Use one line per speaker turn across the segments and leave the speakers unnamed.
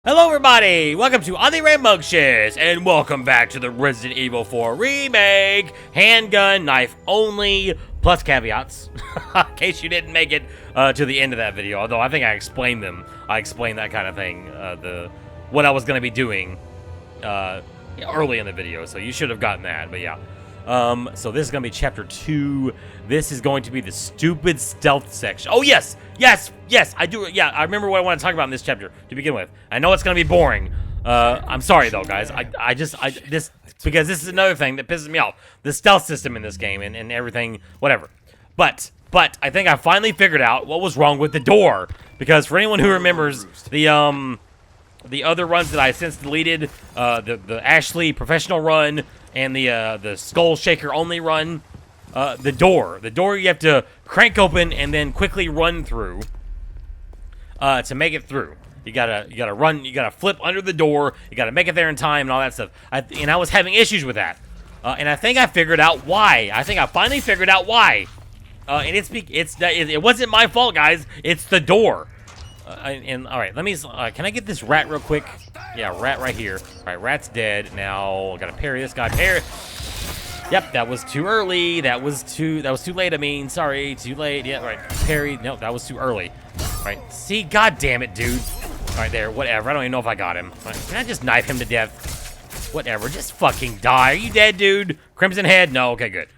Hello everybody, welcome to On the Rambunctious, and welcome back to the Resident Evil 4 Remake, handgun, knife only, plus caveats, in case you didn't make it to the end of that video, although I think I explained them. I explained that kind of thing, what I was going to be doing early in the video, so you should have gotten that, but yeah. So this is going to be chapter 2. This is going to be the stupid stealth section. Oh, yes, I do. Yeah, I remember what I want to talk about in this chapter to begin with. I know it's going to be boring. I'm sorry, though, guys. Because this is another thing that pisses me off. The stealth system in this game and everything, whatever. But I think I finally figured out what was wrong with the door. Because for anyone who remembers the other runs that I since deleted, the Ashley professional run and the Skull Shaker only run, the door you have to crank open and then quickly run through to make it through. You gotta run, you gotta flip under the door, you gotta make it there in time and all that stuff. I was having issues with that, and I think I figured out why. I think I finally figured out why, and it wasn't my fault, guys. It's the door. And all right, let me. Can I get this rat real quick? Yeah, rat right here. All right, rat's dead. Now I gotta parry this guy. Parry. Yep, that was too early. That was too late. I mean, sorry, too late. Yeah, right. Parry. Nope, that was too early. All right. See, god damn it, dude. All right, there. Whatever. I don't even know if I got him. All right, can I just knife him to death? Whatever. Just fucking die. Are you dead, dude? Crimson head? No. Okay, good.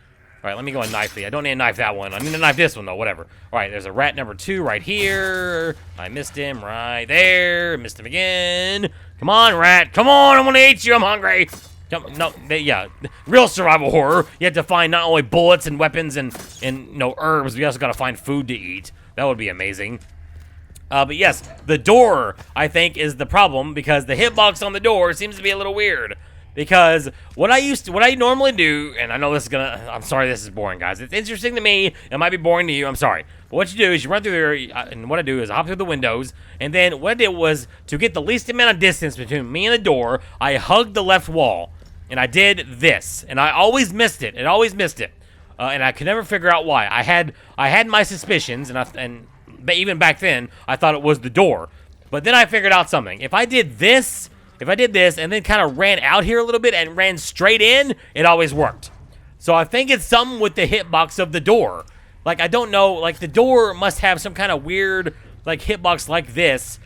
All right, let me go and knife the. I don't need to knife that one. I need to knife this one, though. Whatever. All right, there's a rat number 2 right here. I missed him right there. Missed him again. Come on, rat. Come on. I want to eat you. I'm hungry. No, yeah. Real survival horror. You have to find not only bullets and weapons and herbs, but you also got to find food to eat. That would be amazing. But yes, the door, I think, is the problem because the hitbox on the door seems to be a little weird. Because what I normally do, and I know this is I'm sorry this is boring, guys. It's interesting to me. It might be boring to you. I'm sorry. But what you do is you run through there, and what I do is I hop through the windows, and then what I did was to get the least amount of distance between me and the door, I hugged the left wall, and I did this, and I always missed it. It always missed it, and I could never figure out why. I had my suspicions, but even back then, I thought it was the door. But then I figured out something. If I did this and then kind of ran out here a little bit and ran straight in, it always worked. So I think it's something with the hitbox of the door. Like, I don't know, like the door must have some kind of weird, like, hitbox like this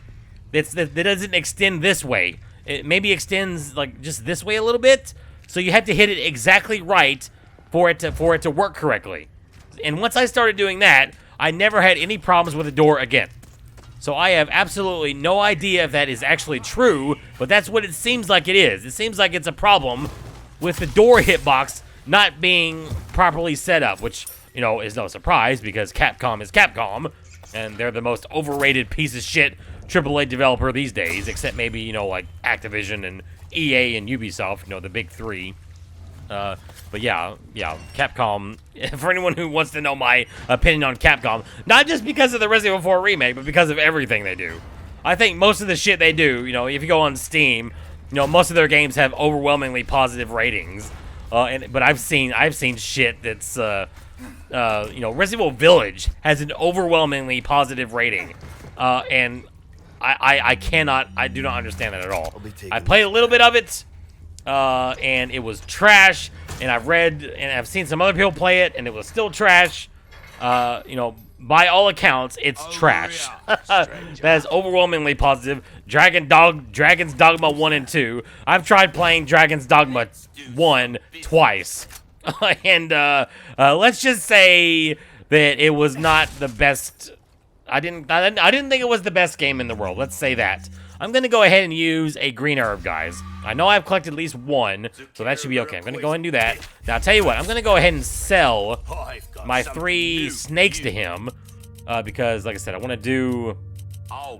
that doesn't extend this way. It maybe extends, like, just this way a little bit. So you have to hit it exactly right for it to work correctly. And once I started doing that, I never had any problems with the door again. So I have absolutely no idea if that is actually true, but that's what it seems like it is. It seems like it's a problem with the door hitbox not being properly set up, which, is no surprise because Capcom is Capcom, and they're the most overrated piece of shit AAA developer these days, except maybe, like Activision and EA and Ubisoft, the big three. But yeah, Capcom, for anyone who wants to know my opinion on Capcom, not just because of the Resident Evil 4 Remake, but because of everything they do. I think most of the shit they do, if you go on Steam, most of their games have overwhelmingly positive ratings. But I've seen shit that's, Resident Evil Village has an overwhelmingly positive rating. And I do not understand that at all. I played a little bit of it. And it was trash, and I've seen some other people play it, and it was still trash. By all accounts, it's trash. That is overwhelmingly positive. Dragon's Dogma 1 and 2. I've tried playing Dragon's Dogma 1 twice. And, let's just say that it was not the best. I didn't think it was the best game in the world. Let's say that. I'm going to go ahead and use a green herb, guys. I know I've collected at least one, so that should be okay. I'm going to go ahead and do that. Now, I'll tell you what. I'm going to go ahead and sell my 3 snakes to him, because, like I said, I want to do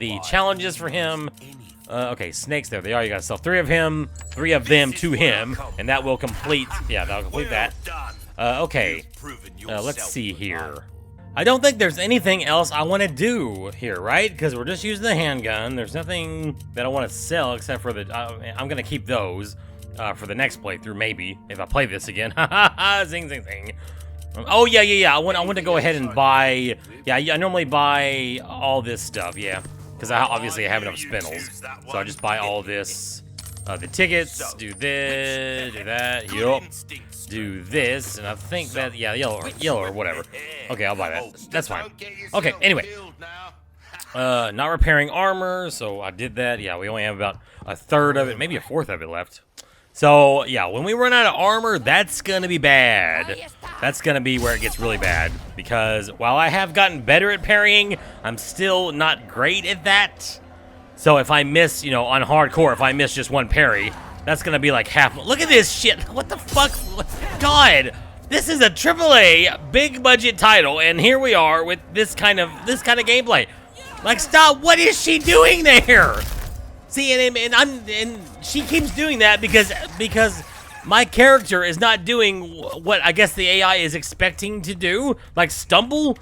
the challenges for him. Okay, snakes, there they are. You got to sell 3 of him, 3 of them to him, and that will complete, that'll complete that. Okay, let's see here. I don't think there's anything else I want to do here, right? Because we're just using the handgun. There's nothing that I want to sell except for I'm going to keep those for the next playthrough, maybe, if I play this again. Zing, zing, zing. Oh, yeah. I want to go ahead and buy... Yeah, I normally buy all this stuff, yeah. because obviously I have enough spindles. So I just buy all this, the tickets, do this, do that, yup, do this, and I think that, yeah, yellow or whatever. Okay, I'll buy that. That's fine. Okay, anyway. Not repairing armor, so I did that. Yeah, we only have about a third of it, maybe a fourth of it left. So, yeah, when we run out of armor, that's gonna be bad. That's gonna be where it gets really bad. Because while I have gotten better at parrying, I'm still not great at that. So if I miss, you know, on hardcore, if I miss just one parry, that's gonna be like half. Look at this shit. What the fuck? God, this is a AAA big budget title, and here we are with this kind of gameplay. Like, stop! What is she doing there? See, and she keeps doing that because my character is not doing what I guess the AI is expecting to do, like stumble.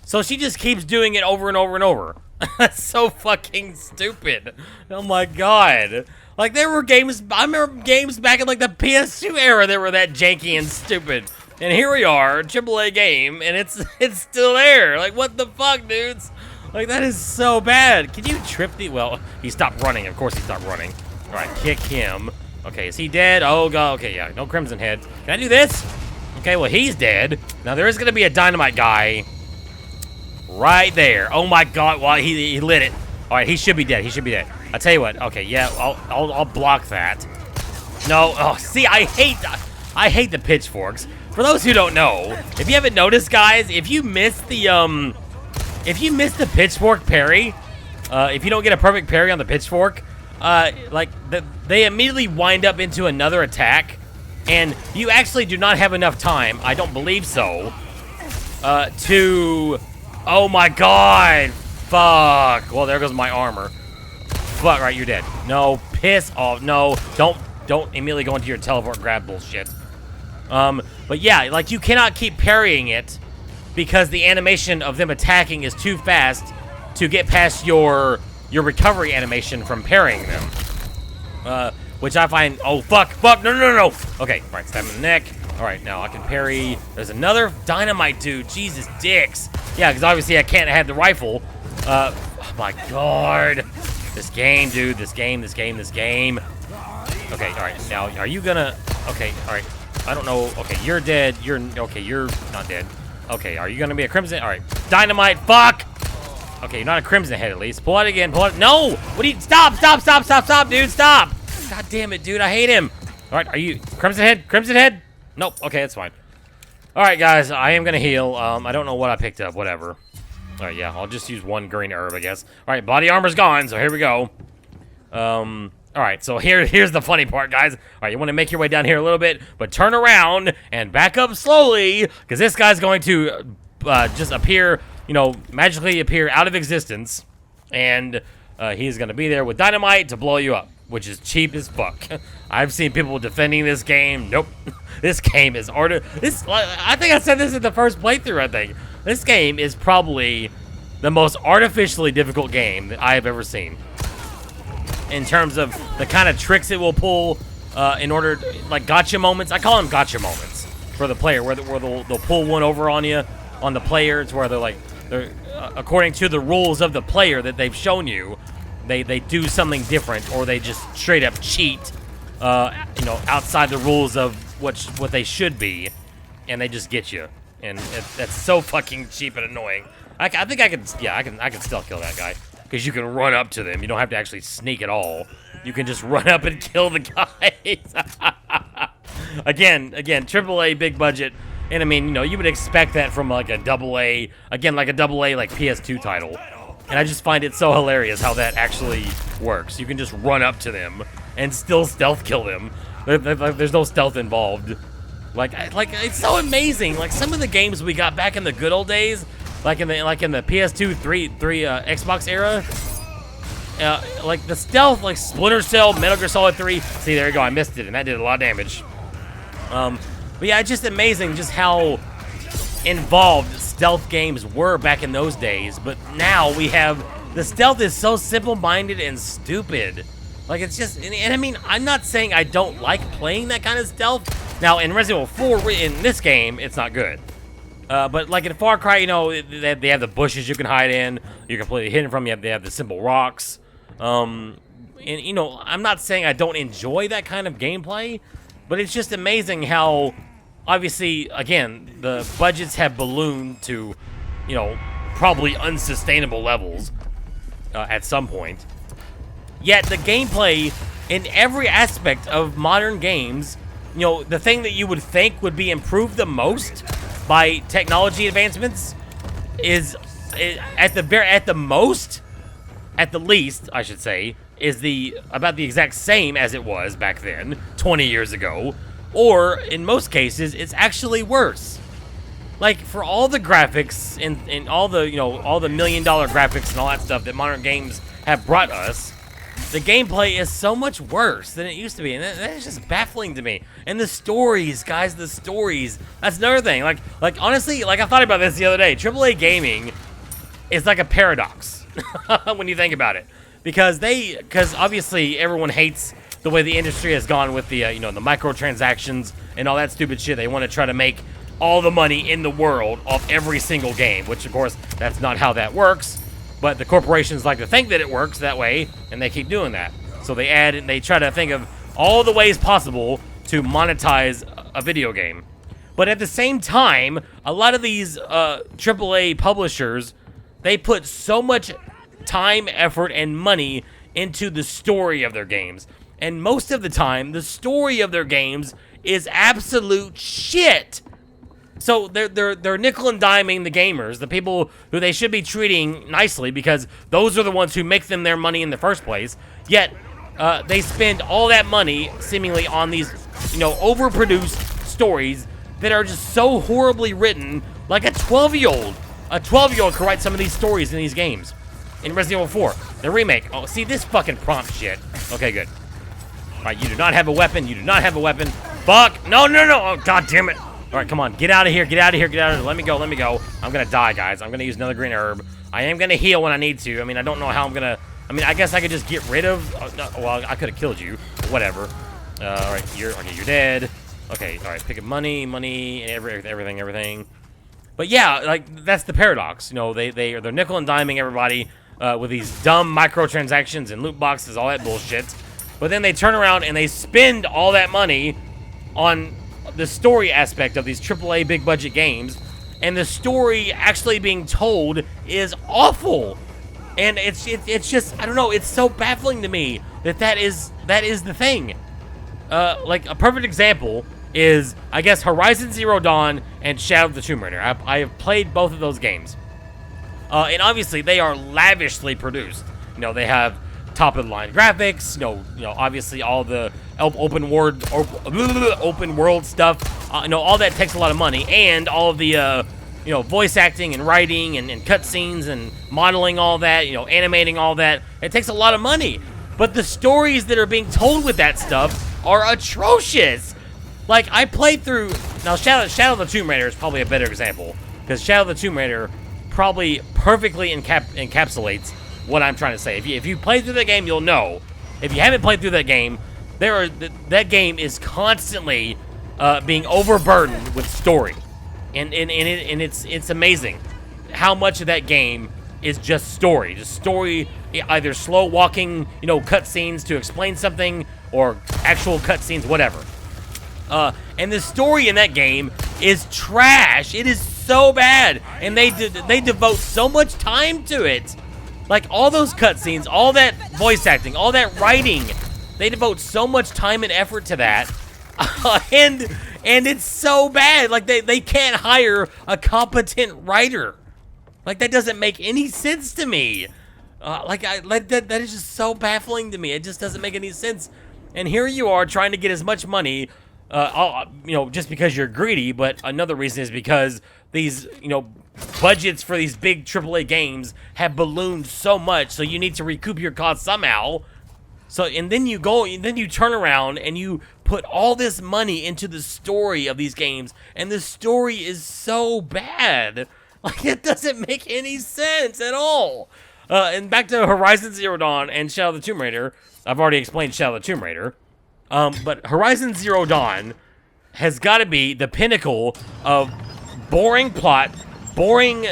So she just keeps doing it over and over and over. That's so fucking stupid. Oh my god! Like there were games. I remember games back in like the PS2 era that were that janky and stupid. And here we are, AAA game, and it's still there. Like what the fuck, dudes? Like, that is so bad. Can you trip the... Well, he stopped running. Of course he stopped running. All right, kick him. Okay, is he dead? Oh, God. Okay, yeah. No Crimson Head. Can I do this? Okay, well, he's dead. Now, there is going to be a dynamite guy right there. Oh, my God. Well, he lit it. All right, he should be dead. He should be dead. I'll tell you what. Okay, yeah, I'll block that. No. Oh, see, I hate the pitchforks. For those who don't know, if you haven't noticed, guys, if you miss the pitchfork parry, if you don't get a perfect parry on the pitchfork, they immediately wind up into another attack, and you actually do not have enough time, I don't believe so, to... Oh my god! Fuck! Well, there goes my armor. Fuck, right, you're dead. No, piss off. No, don't immediately go into your teleport grab bullshit. But yeah, like, you cannot keep parrying it, because the animation of them attacking is too fast to get past your recovery animation from parrying them. Which I find... Oh, fuck, no. Okay, all right, stab him in the neck. All right, now I can parry. There's another dynamite dude. Jesus dicks. Yeah, because obviously I can't have the rifle. Oh, my God. This game, dude. This game. Okay, all right, now, are you gonna... Okay, all right. I don't know. Okay, you're dead. You're not dead. Okay, are you gonna be a Crimson? All right, dynamite. Fuck. Okay, you're not a Crimson Head at least. Pull it again. Pull it. No. What do you? Stop, dude. Stop. God damn it, dude. I hate him. All right, are you Crimson Head? Crimson Head? Nope. Okay, that's fine. All right, guys. I am gonna heal. I don't know what I picked up. Whatever. All right, yeah. I'll just use one green herb, I guess. All right, body armor's gone. So here we go. All right, so here's the funny part, guys. All right, you want to make your way down here a little bit, but turn around and back up slowly, because this guy's going to just appear, you know, magically appear out of existence, and he's going to be there with dynamite to blow you up, which is cheap as fuck. I've seen people defending this game. Nope. This game is I think I said this in the first playthrough, I think. This game is probably the most artificially difficult game that I have ever seen. In terms of the kind of tricks it will pull in order, like gotcha moments. I call them gotcha moments for the player, where they'll pull one over on you, on the player. It's where they're according to the rules of the player that they've shown you, they do something different, or they just straight up cheat, you know, outside the rules of what they should be, and they just get you. And that's so fucking cheap and annoying. I think I can still kill that guy. Because you can run up to them. You don't have to actually sneak at all. You can just run up and kill the guys. Again, AAA, big budget. And I mean, you know, you would expect that from like a AA, again, like a AA, like PS2 title. And I just find it so hilarious how that actually works. You can just run up to them and still stealth kill them. There's no stealth involved. Like it's so amazing. Like some of the games we got back in the good old days, like in the PS2, 3 Xbox era, like the stealth, like Splinter Cell, Metal Gear Solid 3. See, there you go. I missed it, and that did a lot of damage. But yeah, it's just amazing just how involved stealth games were back in those days. But now we have the stealth is so simple-minded and stupid. Like it's just, and I mean, I'm not saying I don't like playing that kind of stealth. Now in Resident Evil 4, in this game, it's not good. But like in Far Cry, you know, they have the bushes you can hide in. You're completely hidden from. They have the simple rocks. And you know, I'm not saying I don't enjoy that kind of gameplay, but it's just amazing how, obviously, again, the budgets have ballooned to, you know, probably unsustainable levels at some point. Yet the gameplay in every aspect of modern games, you know, the thing that you would think would be improved the most by technology advancements is at the least, I should say, is about the exact same as it was back then, 20 years ago, or in most cases, it's actually worse. Like, for all the graphics and all the, you know, all the $1 million graphics and all that stuff that modern games have brought us, the gameplay is so much worse than it used to be, and that is just baffling to me. And the stories, guys, the stories. That's another thing. Like honestly, like I thought about this the other day. AAA gaming is like a paradox when you think about it, because obviously everyone hates the way the industry has gone with the you know, the microtransactions and all that stupid shit. They want to try to make all the money in the world off every single game, which of course that's not how that works. But the corporations like to think that it works that way, and they keep doing that. So they try to think of all the ways possible to monetize a video game. But at the same time, a lot of these AAA publishers, they put so much time, effort, and money into the story of their games. And most of the time, the story of their games is absolute shit. So they're nickel and diming the gamers, the people who they should be treating nicely, because those are the ones who make them their money in the first place. Yet they spend all that money seemingly on these, you know, overproduced stories that are just so horribly written. Like a 12-year-old could write some of these stories in these games. In Resident Evil 4, the remake. Oh, see this fucking prompt shit. Okay, good. All right, you do not have a weapon. You do not have a weapon. Fuck. No. Oh, god damn it. All right, come on. Get out of here. Get out of here. Get out of here. Let me go. Let me go. I'm going to die, guys. I'm going to use another green herb. I am going to heal when I need to. I mean, I don't know how I'm going to... I mean, I guess I could just get rid of... no, well, I could have killed you. Whatever. All right, you're dead. Okay, all right. Pick up money, everything. But yeah, like, that's the paradox. You know, they're nickel and diming everybody with these dumb microtransactions and loot boxes, all that bullshit. But then they turn around and they spend all that money on the story aspect of these AAA big budget games, and the story actually being told is awful. And it's just, I don't know, it's so baffling to me that is the thing. Like a perfect example is, I guess, Horizon Zero Dawn and Shadow of the Tomb Raider. I have played both of those games. And obviously they are lavishly produced. You know, they have top-of-the-line graphics, you know, obviously all the open world stuff, you know, all that takes a lot of money, and all of the, you know, voice acting and writing and cutscenes and modeling all that, you know, animating all that. It takes a lot of money, but the stories that are being told with that stuff are atrocious. Like, I played through, now Shadow of the Tomb Raider is probably a better example, because Shadow of the Tomb Raider probably perfectly encapsulates what I'm trying to say. If you play through that game, you'll know. If you haven't played through that game, that game is constantly being overburdened with story, and it's amazing how much of that game is just story, either slow walking, you know, cutscenes to explain something, or actual cutscenes, whatever. And the story in that game is trash. It is so bad, and they devote so much time to it. Like, all those cutscenes, all that voice acting, all that writing, they devote so much time and effort to that, and it's so bad. Like, they can't hire a competent writer. Like, that doesn't make any sense to me. That is just so baffling to me. It just doesn't make any sense. And here you are trying to get as much money, you know, just because you're greedy. But another reason is because these, you know, budgets for these big AAA games have ballooned so much, so you need to recoup your costs somehow. So, and then you turn around and you put all this money into the story of these games, and the story is so bad. Like, it doesn't make any sense at all. And back to Horizon Zero Dawn and Shadow of the Tomb Raider. I've already explained Shadow of the Tomb Raider. But Horizon Zero Dawn has got to be the pinnacle of boring plot, boring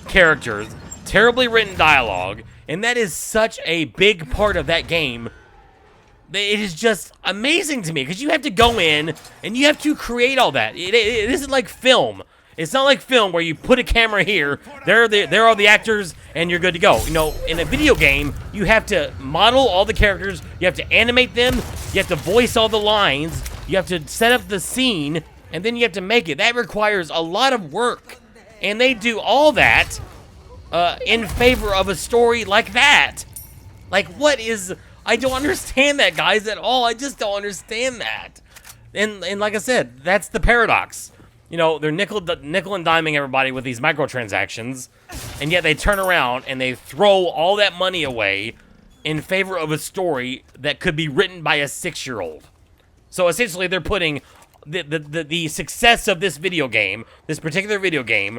characters, terribly written dialogue, and that is such a big part of that game. It is just amazing to me because you have to go in and you have to create all that. It isn't like film. It's not like film where you put a camera here, there are the actors, and you're good to go. You know, in a video game, you have to model all the characters, you have to animate them, you have to voice all the lines, you have to set up the scene, and then you have to make it. That requires a lot of work, and they do all that in favor of a story like that. Like, what is... I don't understand that, guys, at all. I just don't understand that. And like I said, that's the paradox. You know, they're nickel and diming everybody with these microtransactions, and yet they turn around and they throw all that money away in favor of a story that could be written by a 6-year-old. So essentially, they're putting the success of this video game, this particular video game,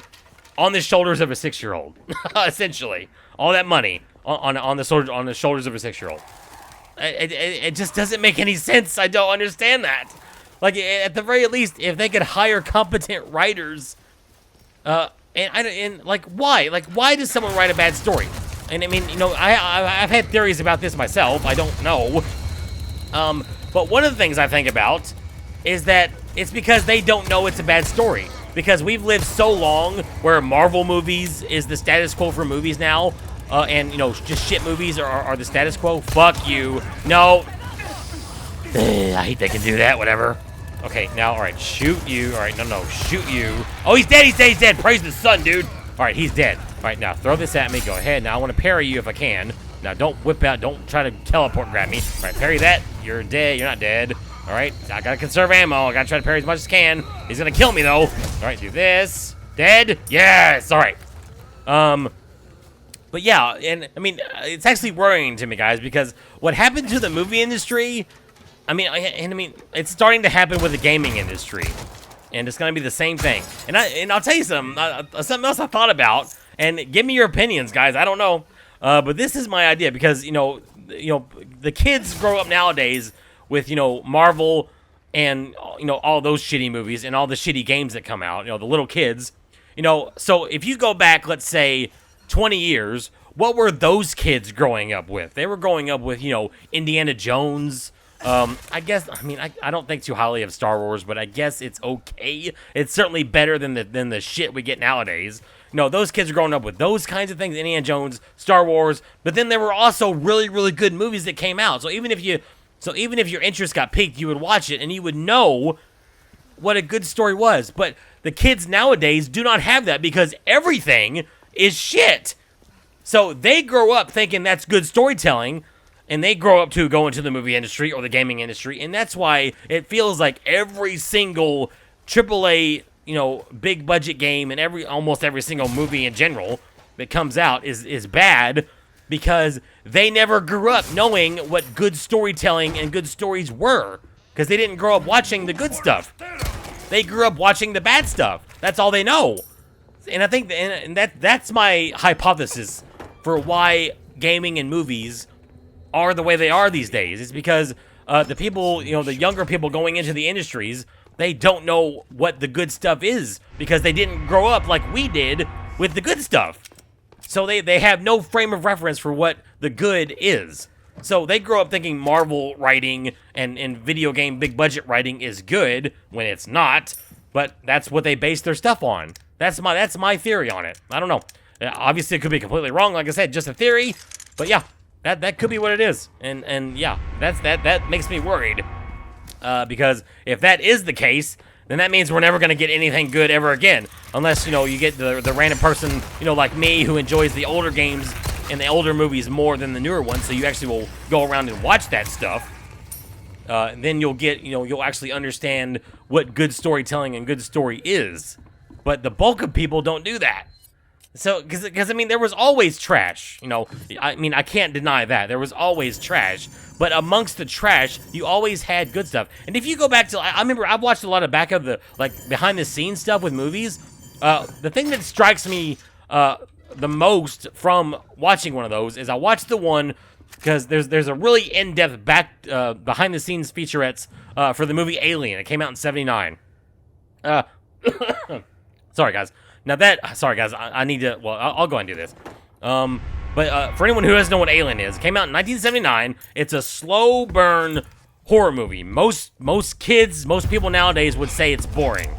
on the shoulders of a 6-year-old. Essentially, all that money on the shoulders of a 6-year-old. It just doesn't make any sense. I don't understand that. Like, at the very least, if they could hire competent writers, and like, why? Like, why does someone write a bad story? And I mean, you know, I've had theories about this myself. I don't know. But one of the things I think about is that it's because they don't know it's a bad story. Because we've lived so long where Marvel movies is the status quo for movies now. And, you know, just shit movies are the status quo. Fuck you. No. I hate they can do that, whatever. Okay, now, all right, shoot you. All right, no, shoot you. Oh, he's dead, he's dead. Praise the sun, dude. All right, he's dead. All right, now, throw this at me. Go ahead. Now, I want to parry you if I can. Now, don't whip out. Don't try to teleport and grab me. All right, parry that. You're dead. You're not dead. All right, I got to conserve ammo. I got to try to parry as much as I can. He's going to kill me, though. All right, do this. Dead. Yes. All right. But yeah, and I mean, it's actually worrying to me, guys, because what happened to the movie industry, I mean, it's starting to happen with the gaming industry, and it's going to be the same thing. And I'll tell you something else I thought about, and give me your opinions, guys. I don't know, but this is my idea because you know, the kids grow up nowadays with Marvel and all those shitty movies and all the shitty games that come out. The little kids, So if you go back, let's say 20 years, what were those kids growing up with? They were growing up with, Indiana Jones. I guess, I don't think too highly of Star Wars, but I guess it's okay. It's certainly better than the shit we get nowadays. Those kids are growing up with those kinds of things, Indiana Jones, Star Wars, but then there were also really, really good movies that came out. So even if your interest got piqued, you would watch it and you would know what a good story was. But the kids nowadays do not have that because everything is shit. So they grow up thinking that's good storytelling, and they grow up to go into the movie industry or the gaming industry, and that's why it feels like every single AAA, big budget game and almost every single movie in general that comes out is bad because they never grew up knowing what good storytelling and good stories were because they didn't grow up watching the good stuff. They grew up watching the bad stuff. That's all they know. And I think that's my hypothesis for why gaming and movies are the way they are these days. It's because the people, the younger people going into the industries, they don't know what the good stuff is because they didn't grow up like we did with the good stuff. So they have no frame of reference for what the good is. So they grow up thinking Marvel writing and video game big budget writing is good when it's not, but that's what they base their stuff on. That's my theory on it. I don't know. Obviously, it could be completely wrong. Like I said, just a theory. But yeah, that could be what it is. And yeah, that makes me worried. Because if that is the case, then that means we're never going to get anything good ever again. Unless, you get the random person, like me, who enjoys the older games and the older movies more than the newer ones. So you actually will go around and watch that stuff. Then you'll get, you'll actually understand what good storytelling and good story is. But the bulk of people don't do that. So, because there was always trash. I can't deny that. There was always trash. But amongst the trash, you always had good stuff. And if you go back to, I remember I've watched a lot of behind the scenes stuff with movies. The thing that strikes me the most from watching one of those is I watched the one because there's a really in-depth behind the scenes featurettes for the movie Alien. It came out in '79. Sorry, guys. Now that, sorry, guys, I need to, well, I'll go ahead and do this. But for anyone who doesn't know what Alien is, it came out in 1979. It's a slow burn horror movie. Most kids, most people nowadays would say it's boring.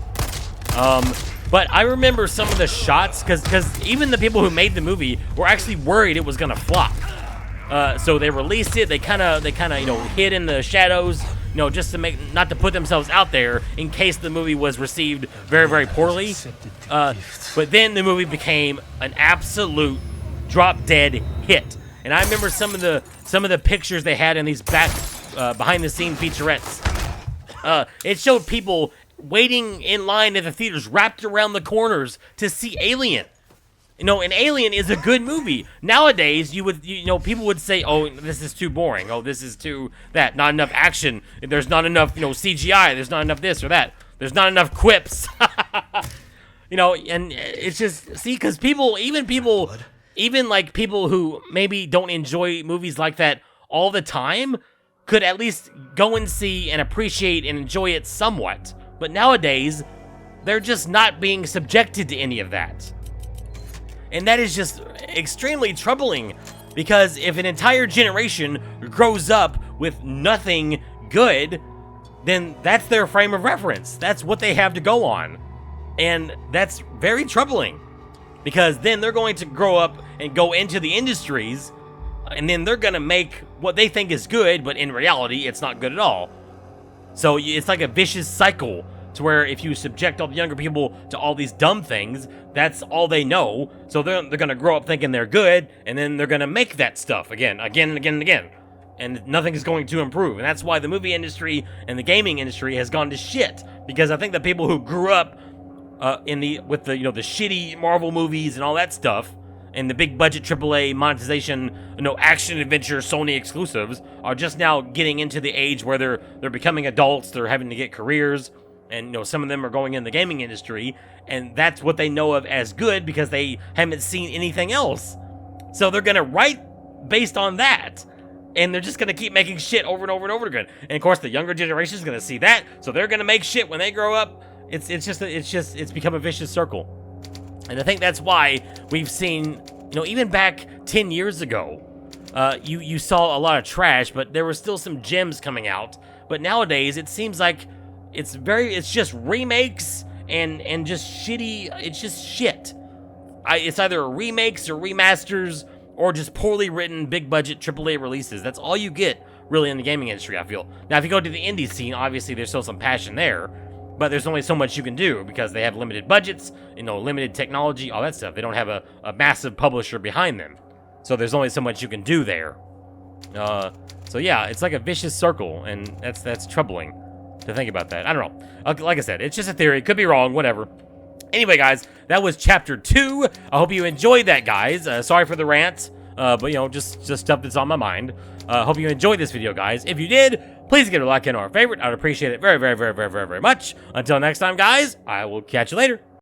But I remember some of the shots, because even the people who made the movie were actually worried it was gonna flop. So they released it. They kind of you know, hid in the shadows, you know, just to not to put themselves out there in case the movie was received very, very poorly. But then the movie became an absolute drop dead hit. And I remember some of the pictures they had in these behind the scene featurettes. It showed people waiting in line at the theaters, wrapped around the corners to see Alien. You know, and Alien is a good movie. Nowadays, you know, people would say, "Oh, this is too boring. Oh, this is too that. Not enough action. There's not enough, you know, CGI. There's not enough this or that. There's not enough quips." You know, and it's just, see, because even like people who maybe don't enjoy movies like that all the time could at least go and see and appreciate and enjoy it somewhat. But nowadays, they're just not being subjected to any of that. And that is just extremely troubling, because if an entire generation grows up with nothing good, then that's their frame of reference. That's what they have to go on. And that's very troubling, because then they're going to grow up and go into the industries, and then they're going to make what they think is good, but in reality, it's not good at all. So it's like a vicious cycle, to where if you subject all the younger people to all these dumb things, that's all they know. So they're going to grow up thinking they're good, and then they're going to make that stuff again and again and again. And nothing is going to improve. And that's why the movie industry and the gaming industry has gone to shit. Because I think the people who grew up with the, you know, the shitty Marvel movies and all that stuff, and the big budget AAA monetization, you know, action adventure Sony exclusives, are just now getting into the age where they're becoming adults. They're having to get careers. And, you know, some of them are going in the gaming industry, and that's what they know of as good, because they haven't seen anything else. So they're going to write based on that, and they're just going to keep making shit over and over and over again. And of course, the younger generation is going to see that, so they're going to make shit when they grow up. It's become a vicious circle. And I think that's why we've seen, you know, even back 10 years ago, you saw a lot of trash, but there were still some gems coming out. But nowadays, it seems like it's just remakes and just shitty, it's just shit. It's either remakes or remasters or just poorly written big budget AAA releases. That's all you get really in the gaming industry, I feel. Now, if you go to the indie scene, obviously there's still some passion there, but there's only so much you can do because they have limited budgets, you know, limited technology, all that stuff. They don't have a massive publisher behind them. So there's only so much you can do there. So yeah, it's like a vicious circle, and that's troubling to think about that. I don't know. Like I said, it's just a theory. Could be wrong, whatever. Anyway, guys, that was chapter 2. I hope you enjoyed that, guys. Sorry for the rant, but, you know, just stuff that's on my mind. Hope you enjoyed this video, guys. If you did, please give it a like and or a favorite. I'd appreciate it very, very, very, very, very, very much. Until next time, guys, I will catch you later.